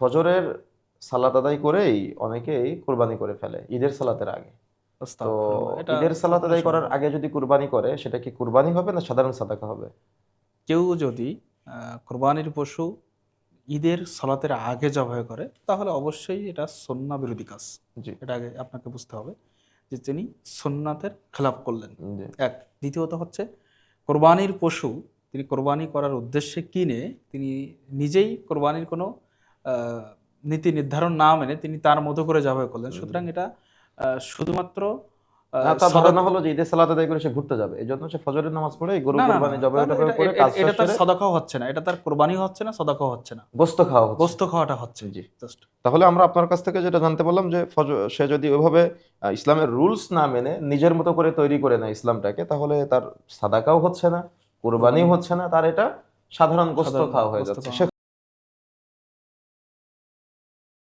ফজরের সালাত আদায় করেই অনেকেই কুরবানি করে ফেলে ঈদের সালাতের আগে। তো আস্তাগফিরুল্লাহ, এটা ঈদের সালাত কখনো আদায় করার সম্ভব না। আগে যদি কুরবানি করে সেটা কি কুরবানি হবে না সাধারণ সাদাকা হবে? কেউ যদি কোরবানির পশু ঈদের সালাতের আগে জবাই করে তাহলে অবশ্যই এটা সুন্নাহ বিরোধী কাজ। জি, এটা আগে আপনাকে বুঝতে হবে যে তিনি সুন্নাতের খেলাপ করলেন। জি, এক, দ্বিতীয়ত হচ্ছে কোরবানির পশু তিনি কোরবানি করার উদ্দেশ্যে কিনে তিনি নিজেই কোরবানির কোনো আহ, নীতি নির্ধারণ না মেনে তিনি তার মতো করে জবাই করলেন, সুতরাং এটা শুধুমাত্র না, তার সদাক ধারণা হলো যে ঈদের সালাত আদায় করে সে ঘুরতে যাবে, এই জন্য সে ফজরের নামাজ পড়ে এই গরু না না না কুরবানি জবাই তাহলে টবাই এটা করে এটা কাজ এটা শেষ তার সেরে সদাকাও হচ্ছে না, এটা তার কোরবানিও হচ্ছে না, সদাকাও হচ্ছে না, গোস্ত খাওয়া হচ্ছে। গোস্ত খাওয়াটা হচ্ছে জি। জাস্ট। তাহলে আমরা আপনার কাছ থেকে যেটা জানতে পারলাম যে সে যদি ওইভাবে ইসলামের রুলস না মেনে নিজের মতো করে তৈরি করে নেয় ইসলামটাকে, তাহলে তার সাদাকাও হচ্ছে না, কুরবানিও কোরবানি হচ্ছে না, তার এটা সাধারণ গোস্ত সাধারণ খাওয়া হয়ে গোস্ত যাচ্ছে। খাওয়া